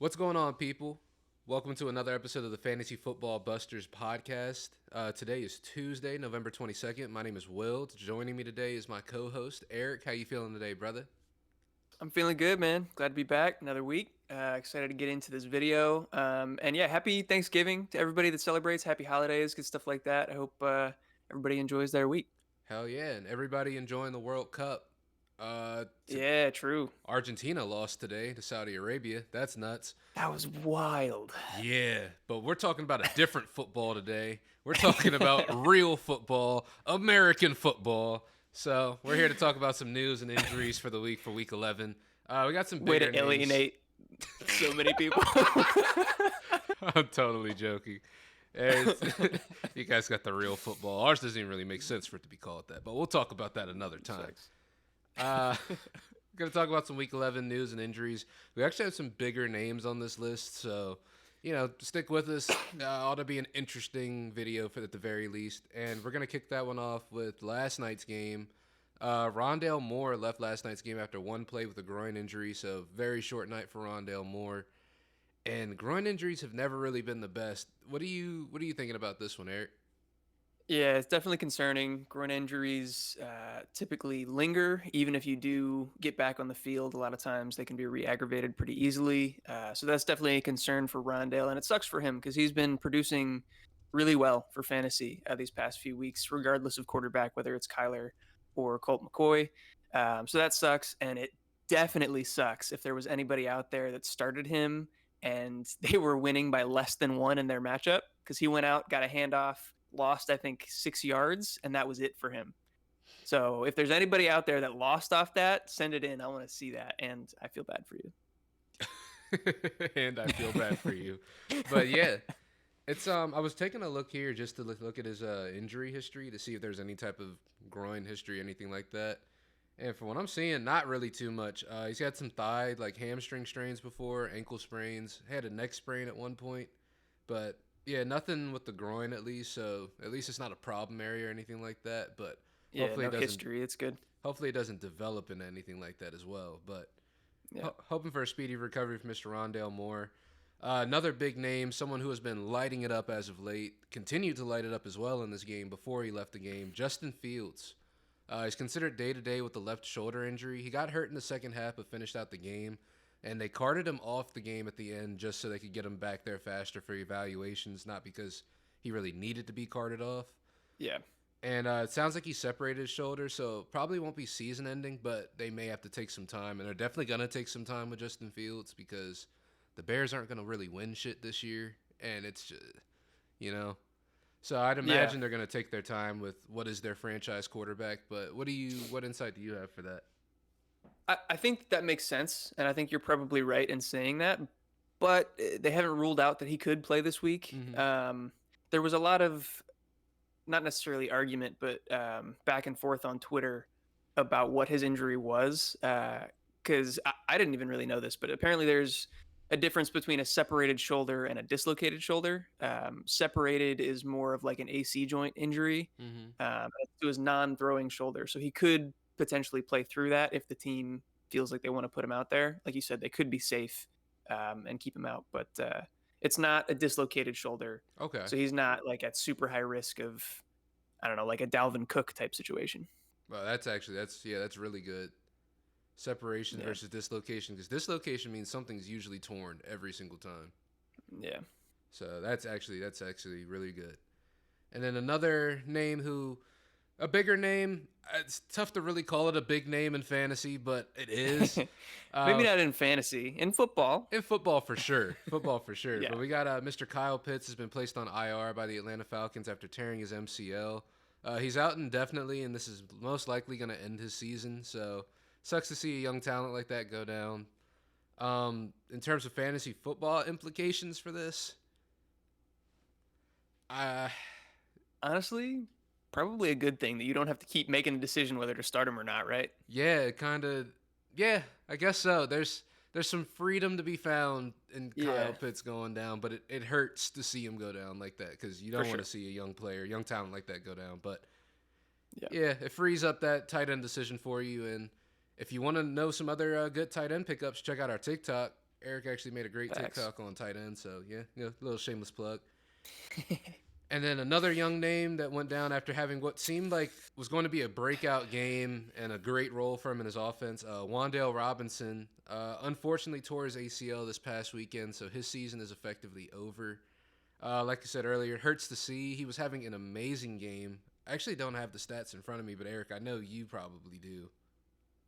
What's going on, people? Welcome to another episode of the Fantasy Football Busters podcast. Today is Tuesday, November 22nd. My name is Will. Joining me today is my co-host, Eric. How you feeling today, brother? I'm feeling good, man. Glad to be back another week. Excited to get into this video. And yeah, happy Thanksgiving to everybody that celebrates. Happy holidays, good stuff like that. I hope everybody enjoys their week. Hell yeah, and everybody enjoying the World Cup. Uh, t- Yeah, true. Argentina lost today to Saudi Arabia. That's nuts. That was wild. Yeah, but we're talking about a different football today. We're talking about real football, American football. So we're here to talk about some news and injuries for the week for Week 11. We got some Way bigger to names. alienate so many people. I'm totally joking. It's, you guys got the real football. Ours doesn't even really make sense for it to be called that, but we'll talk about that another time. Sucks. Uh, going to talk about some Week 11 news and injuries. We actually have some bigger names on this list, so stick with us. Ought to be an interesting video for at the very least. And we're going to kick that one off with last night's game. Rondale Moore left last night's game after one play with a groin injury, so very short night for Rondale Moore. And groin injuries have never really been the best. What are you thinking about this one, Eric? Yeah, it's definitely concerning. Groin injuries typically linger, even if you do get back on the field. A lot of times they can be re-aggravated pretty easily. So that's definitely a concern for Rondale, and it sucks for him because he's been producing really well for fantasy these past few weeks, regardless of quarterback, whether it's Kyler or Colt McCoy. So that sucks, and it definitely sucks if there was anybody out there that started him and they were winning by less than one in their matchup because he went out, got a handoff, lost, I think, 6 yards, and that was it for him. So if there's anybody out there that lost off that, send it in. I want to see that, and I feel bad for you. And I feel bad for you. But yeah, it's I was taking a look here just to look at his injury history to see if there's any type of groin history, anything like that. And from what I'm seeing, not really too much. He's had some thigh, like hamstring strains before, ankle sprains, had a neck sprain at one point, but yeah, nothing with the groin at least. So at least it's not a problem area or anything like that. But Yeah, hopefully no it doesn't. history. It's good. Hopefully it doesn't develop into anything like that as well. But Yeah. hoping for a speedy recovery from Mr. Rondale Moore. Another big name, someone who has been lighting it up as of late, continued to light it up as well in this game before he left the game. Justin Fields. He's considered day-to-day with the left shoulder injury. He got hurt in the second half but finished out the game, and they carted him off the game at the end just so they could get him back there faster for evaluations, not because he really needed to be carted off. Yeah. And it sounds like he separated his shoulder, so probably won't be season-ending, but they may have to take some time, and they're definitely going to take some time with Justin Fields because the Bears aren't going to really win shit this year, and it's just, you know. So I'd Yeah. imagine they're going to take their time with what is their franchise quarterback, but what insight do you have for that? I think that makes sense, and I think you're probably right in saying that. But they haven't ruled out that he could play this week. Mm-hmm. There was a lot of not necessarily argument, but back and forth on Twitter about what his injury was. Because I didn't even really know this, but apparently there's a difference between a separated shoulder and a dislocated shoulder. Separated is more of like an AC joint injury Mm-hmm. to his non-throwing shoulder, so he could potentially play through that if the team feels like they want to put him out there. Like you said, they could be safe and keep him out, but it's not a dislocated shoulder, Okay. so he's not like at super high risk of, I don't know, like a Dalvin Cook type situation. Well, that's really good. Separation Yeah, versus dislocation, because dislocation means something's usually torn every single time. yeah, So that's actually really good. And then another name a bigger name. It's tough to really call it a big name in fantasy, but it is. maybe Uh, not in fantasy, in football. in football for sure. Football for sure. Yeah, But we got Mr. Kyle Pitts has been placed on IR by the Atlanta Falcons after tearing his MCL. He's out indefinitely, and this is most likely going to end his season. So sucks to see a young talent like that go down. In terms of fantasy football implications for this, uh, honestly, probably a good thing that you don't have to keep making a decision whether to start him or not, right? yeah, kind of. Yeah, I guess so. There's some freedom to be found in Yeah, Kyle Pitts going down, but it hurts to see him go down like that because you for don't want to sure. see a young player, young talent like that go down. But Yeah. yeah, it frees up that tight end decision for you. And if you want to know some other good tight end pickups, check out our TikTok. Eric actually made a great Facts. TikTok on tight end, so yeah, a little shameless plug. And then another young name that went down after having what seemed like was going to be a breakout game and a great role for him in his offense, Wandale Robinson. Unfortunately, tore his ACL this past weekend, so his season is effectively over. Like I said earlier, it hurts to see. He was having an amazing game. I actually don't have the stats in front of me, but Eric, I know you probably do.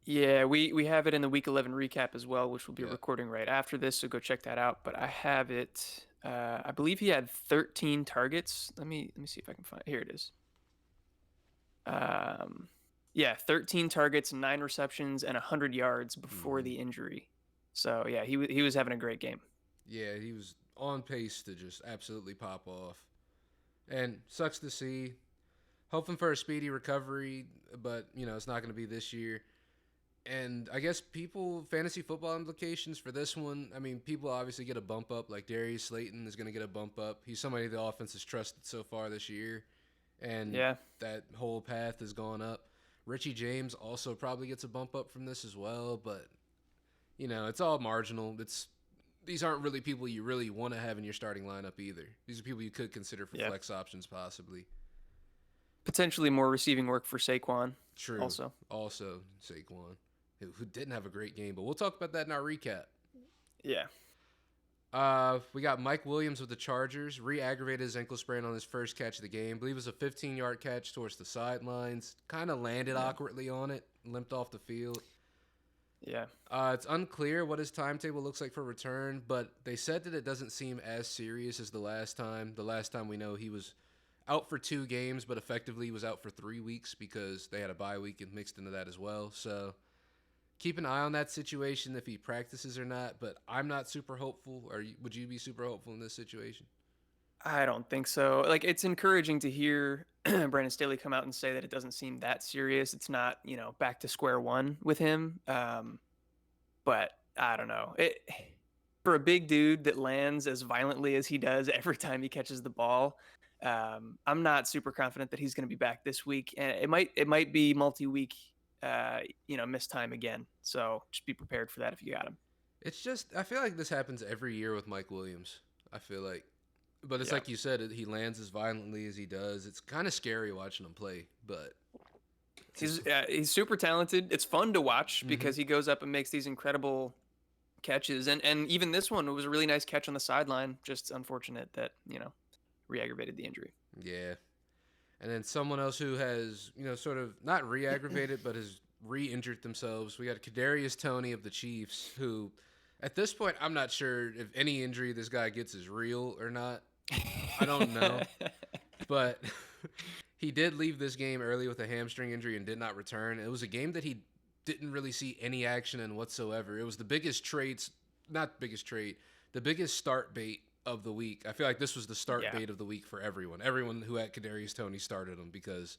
Yeah, we have it in the week 11 recap as well, which we'll be Yeah. recording right after this, so go check that out. But I have it. I believe he had 13 targets. Let me see if I can find. Here it is. Um, yeah, 13 targets, 9 receptions, and 100 yards before Hmm. the injury. So yeah, he was having a great game. Yeah, he was on pace to just absolutely pop off. And sucks to see. Hoping for a speedy recovery, but it's not going to be this year. And I guess fantasy football implications for this one. I mean, people obviously get a bump up. Like Darius Slayton is going to get a bump up. He's somebody the offense has trusted so far this year, and Yeah, that whole path has gone up. Richie James also probably gets a bump up from this as well, but it's all marginal. These aren't really people you really want to have in your starting lineup either. These are people you could consider for yeah. flex options possibly. Potentially more receiving work for Saquon True. also. Also, Saquon, who didn't have a great game, but we'll talk about that in our recap. Yeah. We got Mike Williams with the Chargers. Re-aggravated his ankle sprain on his first catch of the game. I believe it was a 15-yard catch towards the sidelines. Kind of landed Yeah. awkwardly on it, limped off the field. Yeah. It's unclear what his timetable looks like for return, but they said that it doesn't seem as serious as the last time. The last time we know he was out for 2 games, but effectively he was out for 3 weeks because they had a bye week and mixed into that as well. So keep an eye on that situation if he practices or not. But I'm not super hopeful. Would you be super hopeful in this situation? I don't think so. Like, it's encouraging to hear Brandon Staley come out and say that it doesn't seem that serious. It's not, back to square one with him. But I don't know. For a big dude that lands as violently as he does every time he catches the ball, I'm not super confident that he's going to be back this week. And it might be multi-week, missed time again. So just be prepared for that if you got him. It's just I feel like this happens every year with Mike Williams. I feel like, but it's Yeah. like you said, he lands as violently as he does. It's kind of scary watching him play, but it's He's super talented. It's fun to watch mm-hmm. because he goes up and makes these incredible catches, and even this one was a really nice catch on the sideline. Just unfortunate that re-aggravated the injury. Yeah. And then someone else who has sort of not re-aggravated but has re-injured themselves. We got Kadarius Toney of the Chiefs, who at this point I'm not sure if any injury this guy gets is real or not. I don't know, but he did leave this game early with a hamstring injury and did not return. It was a game that he didn't really see any action in whatsoever. It was the biggest the biggest start bait of the week. I feel like this was the start Yeah. bait of the week for everyone. Everyone who had Kadarius Toney started him because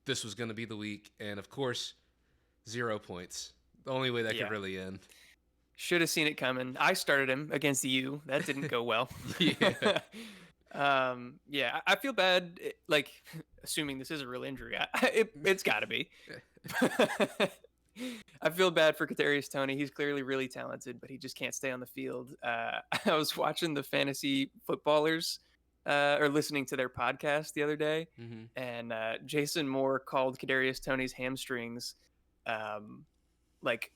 this was going to be the week, and of course, 0 points. The only way that Yeah. could really end. Should have seen it coming. I started him against you. That didn't go well. Yeah. Yeah, I feel bad. Like, assuming this is a real injury, it's got to be. I feel bad for Kadarius Toney. He's clearly really talented, but he just can't stay on the field. I was watching the fantasy footballers, or listening to their podcast the other day, Mm-hmm. and Jason Moore called Kadarius Toney's hamstrings, like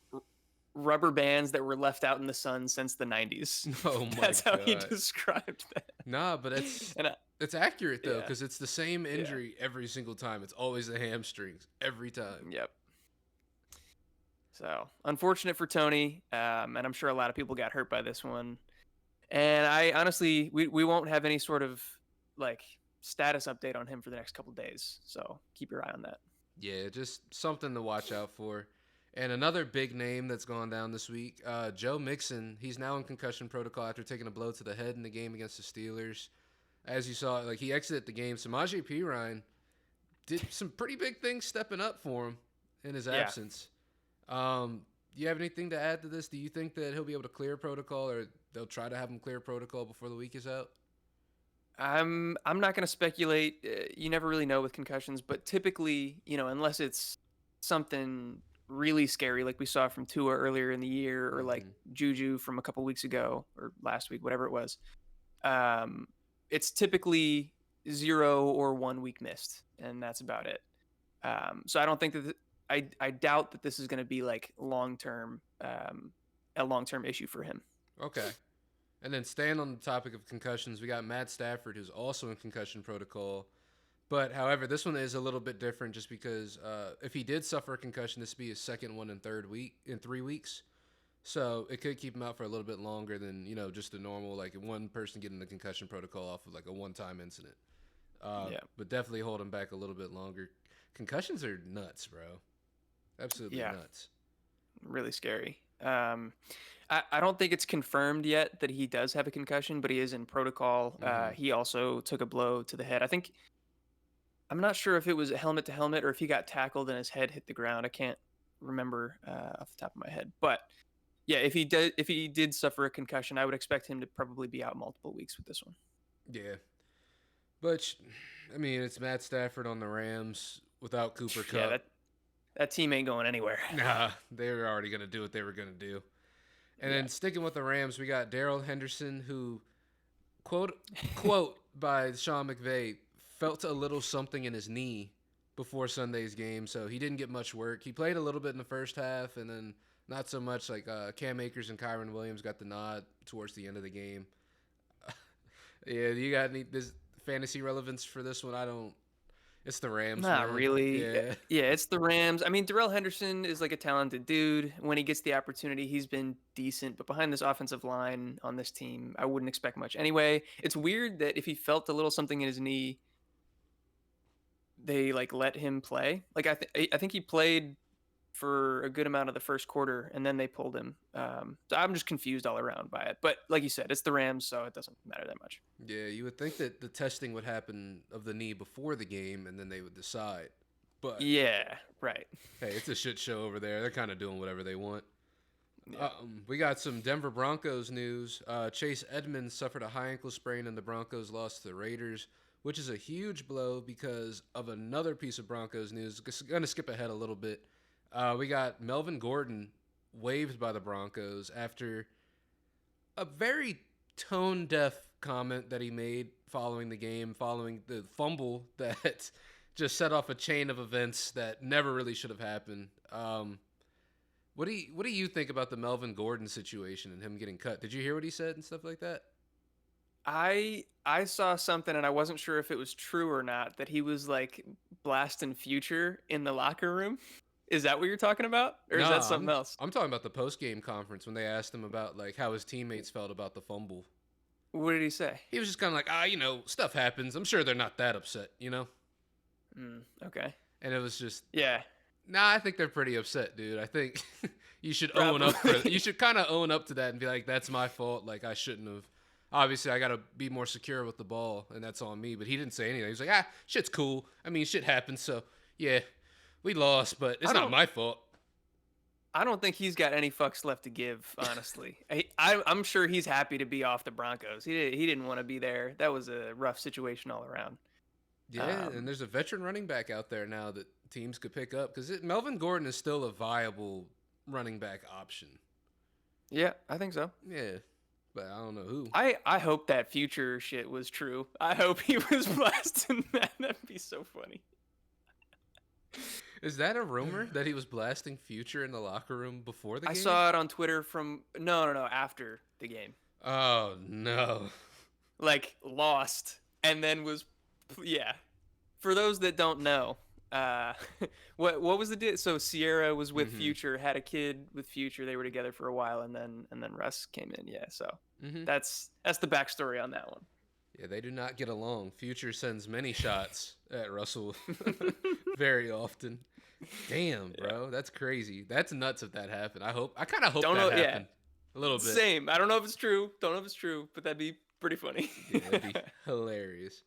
rubber bands that were left out in the sun since the 90s. Oh my That's how he God. described that. Nah, but it's And it's accurate though yeah, because it's the same injury every single time. It's always the hamstrings every time. yep. So unfortunate for Tony, and I'm sure a lot of people got hurt by this one. And I honestly, we won't have any sort of like status update on him for the next couple days. So keep your eye on that. Yeah, just something to watch out for. And another big name that's gone down this week, Joe Mixon. He's now in concussion protocol after taking a blow to the head in the game against the Steelers. As you saw, like he exited the game. Samaje Perine did some pretty big things stepping up for him in his absence. Do you have anything to add to this? Do you think that he'll be able to clear protocol, or they'll try to have him clear protocol before the week is out? I'm not going to speculate. You never really know with concussions, but typically, unless it's something really scary, like we saw from Tua earlier in the year, or like Hmm. Juju from a couple weeks ago or last week, whatever it was, um, it's typically 0 or 1 week missed, and that's about it. So I don't think that I doubt that this is going to be like long term, a long term issue for him. Okay. And then staying on the topic of concussions, we got Matt Stafford, who's also in concussion protocol. But however, this one is a little bit different just because if he did suffer a concussion, this would be his second one in 3 weeks. So it could keep him out for a little bit longer than just a normal like one person getting the concussion protocol off of like a one-time incident. Yeah, But definitely hold him back a little bit longer. Concussions are nuts, bro. Absolutely yeah, nuts. really scary. I don't think it's confirmed yet that he does have a concussion, but he is in protocol. Hmm. He also took a blow to the head. I'm not sure if it was a helmet to helmet or if he got tackled and his head hit the ground. I can't remember off the top of my head. But yeah, if he did suffer a concussion, I would expect him to probably be out multiple weeks with this one. Yeah, but I mean, it's Matt Stafford on the Rams without Cooper Yeah, Cup. that team ain't going anywhere. Nah, they were already gonna do what they were gonna do. And Yeah. then sticking with the Rams, we got Daryl Henderson, who quote by Sean McVay felt a little something in his knee before Sunday's game, so he didn't get much work. He played a little bit in the first half, and then not so much. Like Cam Akers and Kyron Williams got the nod towards the end of the game. Yeah, you got any this fantasy relevance for this one? I don't. It's the Rams, Not man. really. Yeah. Yeah, it's the Rams. I mean, Darrell Henderson is like a talented dude. When he gets the opportunity, he's been decent. But behind this offensive line on this team, I wouldn't expect much. Anyway, it's weird that if he felt a little something in his knee, they like let him play. Like I think he played for a good amount of the first quarter, and then they pulled him. So I'm just confused all around by it. But like you said, it's the Rams, so it doesn't matter that much. Yeah, you would think that the testing would happen of the knee before the game, and then they would decide. But Yeah, right. hey, it's a shit show over there. They're kind of doing whatever they want. Yeah. We got some Denver Broncos news. Chase Edmonds suffered a high ankle sprain, and the Broncos lost to the Raiders, which is a huge blow because of another piece of Broncos news. Going to skip ahead a little bit. We got Melvin Gordon waived by the Broncos after a very tone deaf comment that he made following the game, following the fumble that just set off a chain of events that never really should have happened. What do you think about the Melvin Gordon situation and him getting cut? Did you hear what he said and stuff like that? I saw something and I wasn't sure if it was true or not that he was like blasting Future in the locker room. Is that what you're talking about? Or is that Nah, something I'm else? I'm talking about the post game conference when they asked him about like how his teammates felt about the fumble. What did he say? He was just kind of like, stuff happens. I'm sure they're not that upset. Okay. And it was just, Yeah, nah, I think they're pretty upset, dude. I think you should own up probably. you should kind of own up to that and be like, that's my fault. Like I shouldn't have. Obviously, I got to be more secure with the ball, and that's on me. But he didn't say anything. He was like, shit's cool. I mean, shit happens. So yeah, we lost, but it's I not don't my fault. I don't think he's got any fucks left to give, honestly. I'm sure he's happy to be off the Broncos. He didn't want to be there. That was a rough situation all around. Yeah, and Um, there's a veteran running back out there now that teams could pick up because Melvin Gordon is still a viable running back option. yeah, I think so. Yeah, but I don't know who. I hope that Future shit was true. I hope he was blasting that. That'd be so funny. Is that a rumor that he was blasting Future in the locker room before the I game? saw it on Twitter from no after the game. Oh no. Like lost and then was yeah. For those that don't know, uh what was the deal? So Sierra was with Mhm. Future, had a kid with Future. They were together for a while and then Russ came in. Yeah, so Mhm. that's the backstory on that Yeah, they do not get along. Future sends many shots at Russell one. very often. Damn, Yeah. bro, that's crazy. That's nuts if that happened. I kind of hope Don't that know, yeah. happened a little bit. Same. I don't know if it's true. Don't know if it's true, but that'd be pretty funny. Yeah, that'd be hilarious.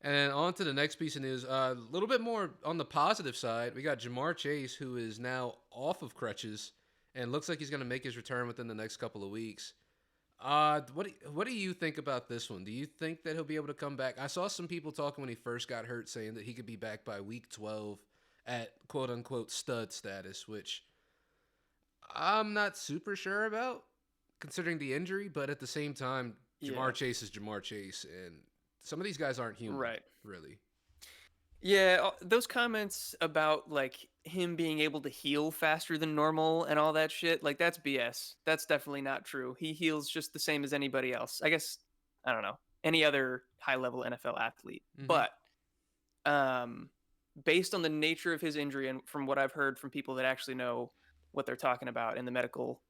And then on to the next piece of news. A little bit more on the positive side. We got Jamar Chase, who is now off of crutches and looks like he's going to make his return within the next couple of weeks. What do you think about this one? Do you think that he'll be able to come back? I saw some people talking when he first got hurt saying that he could be back by week 12 at quote unquote stud status, which I'm not super sure about considering the injury, but at the same time, Yeah. Jamar Chase is Jamar Chase, and some of these guys aren't human, Right. really. Yeah, those comments about like him being able to heal faster than normal and all that shit, like that's BS. That's definitely not true. He heals just the same as anybody else. I guess I don't know, any other high-level NFL athlete. Mm-hmm. But um based on the nature of his injury and from what I've heard from people that actually know what they're talking about in the medical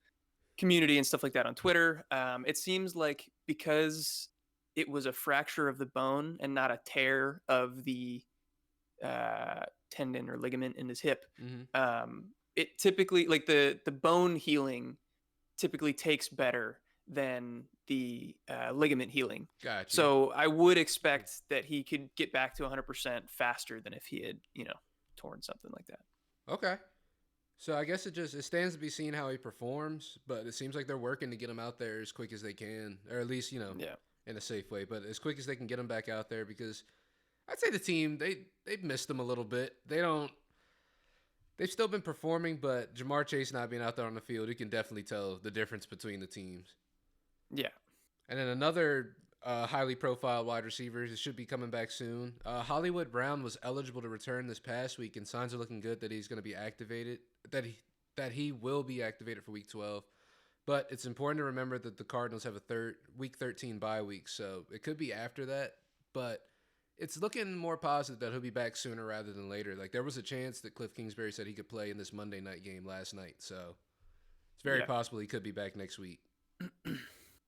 community and stuff like that on Twitter, it seems like because it was a fracture of the bone and not a tear of the tendon or ligament in his hip. Mm-hmm. It typically like the bone healing typically takes better than the ligament healing. Got you. So I would expect that he could get back to 100% faster than if he had, torn something like that. Okay. So I guess it stands to be seen how he performs, but it seems like they're working to get him out there as quick as they can, or at least Yeah. in a safe way, but as quick as they can get him back out there because I'd say the team they've missed him a little bit. They've still been performing, but Jamar Chase not being out there on the field, you can definitely tell the difference between the teams. Yeah. And then another highly profiled wide receiver should be coming back soon. Hollywood Brown was eligible to return this past week, and signs are looking good that he's going to be activated. That he will be activated for Week 12. But it's important to remember that the Cardinals have a Week 13 bye week, so it could be after that. But it's looking more positive that he'll be back sooner rather than later. Like there was a chance that Cliff Kingsbury said he could play in this Monday night game last night, so it's very Yeah. possible he could be back next week.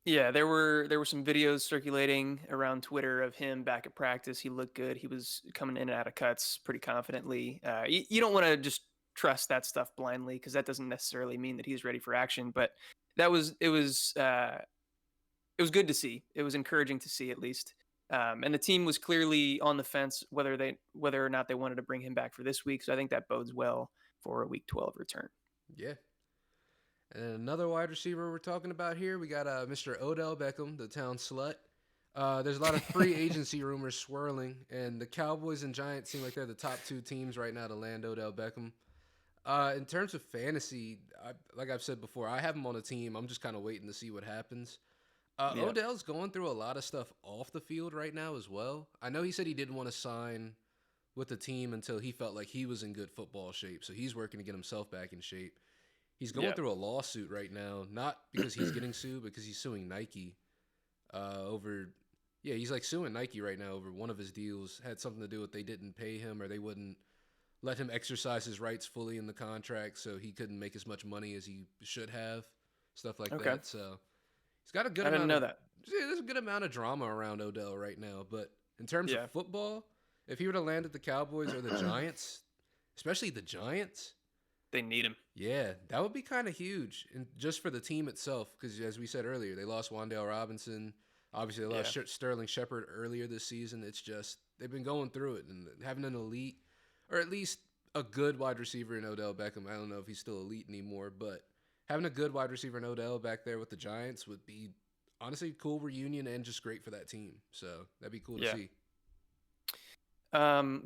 Yeah, there were some videos circulating around Twitter of him back at practice. He looked good. He was coming in and out of cuts pretty confidently. You don't want to just trust that stuff blindly because that doesn't necessarily mean that he's ready for action. But that was it was good to see. It was encouraging to see at least. And the team was clearly on the fence whether or not they wanted to bring him back for this week. So I think that bodes well for a Week 12 return. Yeah. And another wide receiver we're talking about here, we got Mr. Odell Beckham, the town slut. There's a lot of free agency rumors swirling, and the Cowboys and Giants seem like they're the top two teams right now to land Odell Beckham. In terms of fantasy, like I've said before, I have him on a team. I'm just kind of waiting to see what happens. Yeah. Odell's going through a lot of stuff off the field right now as well. I know he said he didn't want to sign with the team until he felt like he was in good football shape, so he's working to get himself back in shape. He's going Yeah. through a lawsuit right now, not because he's getting sued, because he's suing Nike over. Yeah, he's like suing Nike right now over one of his deals had something to do with they didn't pay him or they wouldn't let him exercise his rights fully in the contract, so he couldn't make as much money as he should have, stuff like Okay. that. So he's got a good I didn't amount know of that. yeah, there's a good amount of drama around Odell right now. But in terms of Yeah. football, if he were to land at the Cowboys or the Giants, especially the Giants. They need him. Yeah, that would be kind of huge, and just for the team itself, because as we said earlier, they lost Wan'Dale Robinson. Obviously, they lost Yeah. Sterling Shepard earlier this season. It's just they've been going through it, and having an elite, or at least a good wide receiver in Odell Beckham. I don't know if he's still elite anymore, but having a good wide receiver in Odell back there with the Giants would be honestly a cool reunion and just great for that team. So that'd be cool to Yeah. see.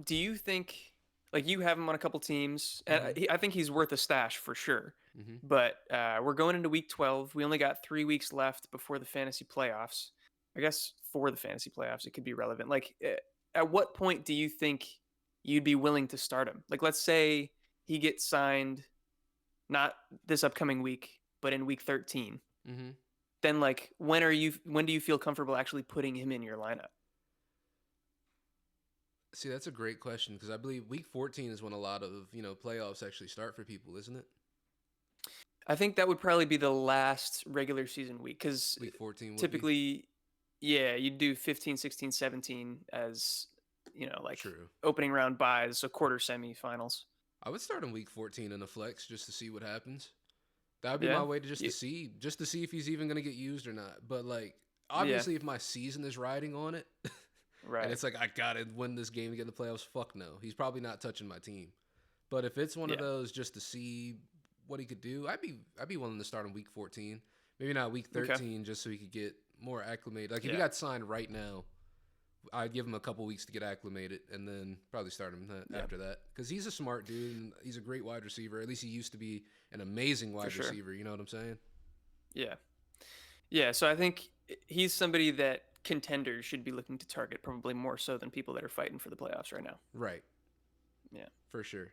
Do you think like you have him on a couple teams? Hmm. I think he's worth a stash for sure. Hmm. But we're going into Week 12. We only got 3 weeks left before the fantasy playoffs. I guess for the fantasy playoffs, it could be relevant. Like, at what point do you think you'd be willing to start him? Like, let's say he gets signed not this upcoming week, but in Week 13. Hmm. Then, like, when do you feel comfortable actually putting him in your lineup? See, that's a great question because I believe Week 14 is when a lot of playoffs actually start for people, isn't it? I think that would probably be the last regular season week because Week 14 would be typically, yeah, you do 15, 16, 17 as, like true. opening round buys, so quarter semifinals. I would start in Week 14 in a flex just to see what happens. That would be my Yeah. way to just to You, see just to see if he's even going to get used or not. But like yeah. obviously if my season is riding on it and Right. it's like I got to win this game to get in the playoffs, fuck no. He's probably not touching my team. But if it's one of Yeah. those just to see what he could do, I'd be willing to start in Week 14. Maybe not Week Okay. 13 just so he could get more acclimated. Like if he Yeah. got signed right now, I'd give him a couple weeks to get acclimated, and then probably start him Yeah, after that because he's a smart dude and he's a great wide receiver. At least he used to be an amazing for wide sure. receiver. You know what I'm saying? Yeah. Yeah, so I think he's somebody that contenders should be looking to target probably more so than people that are fighting for the playoffs right now. Right, Yeah. for sure.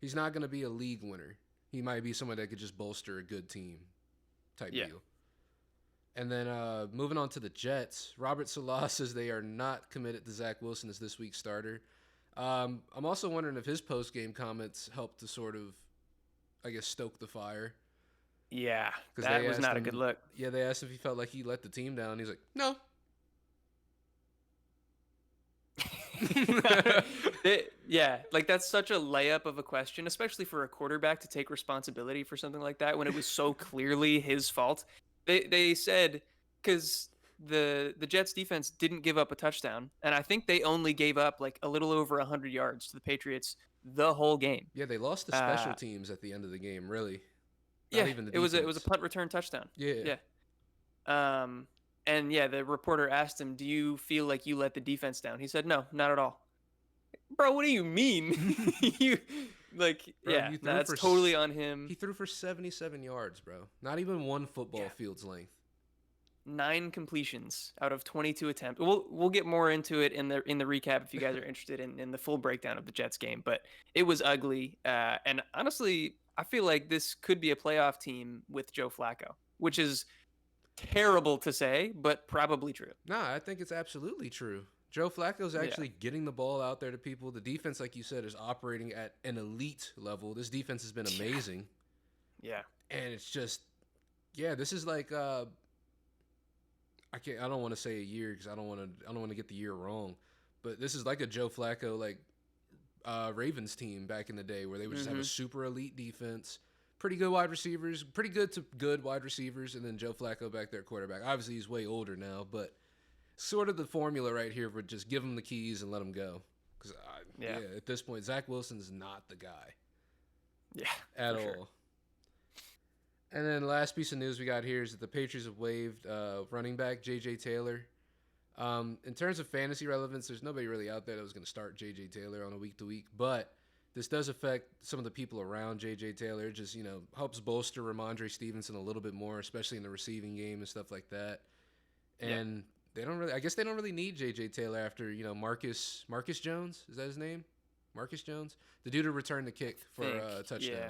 He's not going to be a league winner. He might be someone that could just bolster a good team type Yeah. deal. And then moving on to the Jets, Robert Salah says they are not committed to Zach Wilson as this week's starter. I'm also wondering if his post game comments helped to sort of, I guess, stoke the fire Yeah, because that they was asked not a good him, look. yeah, they asked if he felt like he let the team down. He's like, no. Yeah, like that's such a layup of a question, especially for a quarterback to take responsibility for something like that when it was so clearly his fault. They said because the Jets defense didn't give up a touchdown, and I think they only gave up like a little over 100 yards to the Patriots the whole game. Yeah, they lost the special Uh, teams at the end of the game. Really, not yeah, even the it was a defense. punt return touchdown. Yeah. Yeah. Um, and yeah, the reporter asked him, "Do you feel like you let the defense down?" He said, "No, not at all." Bro, what do you mean? you like, Bro, yeah, no, that's totally on him. he threw for 77 yards, bro. Not even one football Yeah, field's length. 9 completions out of 22 attempts. We'll get more into it in the recap if you guys are interested in the full breakdown of the Jets game. But it was ugly, and honestly, I feel like this could be a playoff team with Joe Flacco, which is terrible to say, but probably true. Nah, I think it's absolutely true. Joe Flacco's Yeah, actually getting the ball out there to people. The defense, like you said, is operating at an elite level. This defense has been yeah, amazing. yeah, And it's just, yeah, this is like I don't want to say a year because I don't want to get the year wrong. But this is like a Joe Flacco like Ravens team back in the day where they would just have a hmm super elite defense, pretty good wide receivers, pretty good to good wide receivers, and then Joe Flacco back there quarterback. Obviously, he's way older now, but sort of the formula right here would just give him the keys and let him go. Because yeah, yeah, at this point, Zach Wilson's not the guy yeah, at for sure. all. And then the last piece of news we got here is that the Patriots have waived running back J.J. Taylor. In terms of fantasy relevance, there's nobody really out there that was going to start J.J. Taylor on a week-to-week, but this does affect some of the people around J.J. Taylor. It just, helps bolster Ramondre Stevenson a little bit more, especially in the receiving game and stuff like that. Yeah, And I guess they don't really need J.J. Taylor after, Marcus Jones, is that his name? Marcus Jones? The dude who returned the kick for think, a yeah, touchdown.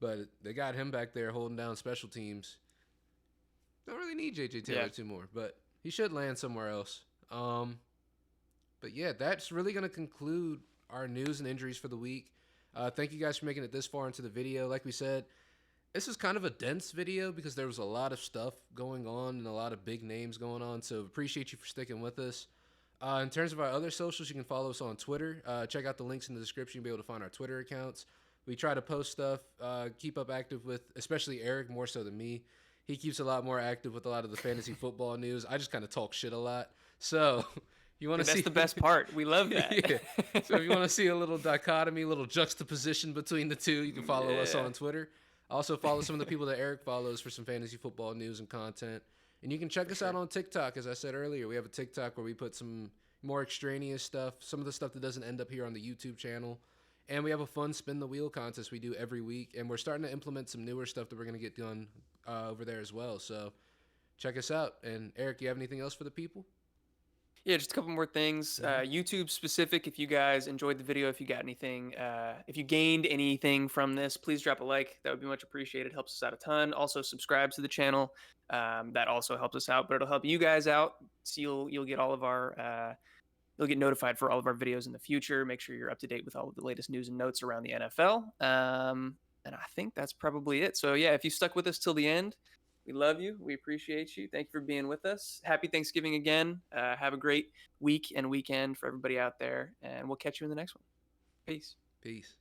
But they got him back there holding down special teams. Don't really need J.J. yeah. Taylor too more, but he should land somewhere else. But yeah, that's really going to conclude our news and injuries for the week. Thank you guys for making it this far into the video. Like we said, this is kind of a dense video because there was a lot of stuff going on and a lot of big names going on. So appreciate you for sticking with us. In terms of our other socials, you can follow us on Twitter. Check out the links in the description. You'll be able to find our Twitter accounts. We try to post stuff, keep up active with, especially Eric, more so than me. He keeps a lot more active with a lot of the fantasy football news. I just kind of talk shit a lot. So you want to Dude, that's see the best part. We love that. yeah. So if you want to see a little dichotomy, a little juxtaposition between the two, you can follow us Yeah, on Twitter. Also follow some of the people that Eric follows for some fantasy football news and content. And you can check for us out sure. on TikTok. As I said earlier, we have a TikTok where we put some more extraneous stuff, some of the stuff that doesn't end up here on the YouTube channel. And we have a fun spin the wheel contest we do every week. And we're starting to implement some newer stuff that we're going to get done over there as well. So check us out. And Eric, you have anything else for the people? Yeah, just a couple more things. Mm-hmm. YouTube specific, if you guys enjoyed the video, if you got anything, if you gained anything from this, please drop a like. That would be much appreciated. Helps us out a ton. Also, subscribe to the channel. That also helps us out, but it'll help you guys out. So you'll get all of our you'll get notified for all of our videos in the future. Make sure you're up to date with all of the latest news and notes around the NFL. And I think that's probably it. So yeah, if you stuck with us till the end, we love you. We appreciate you. Thank you for being with us. Happy Thanksgiving again. Have a great week and weekend for everybody out there, and we'll catch you in the next one. Peace. Peace.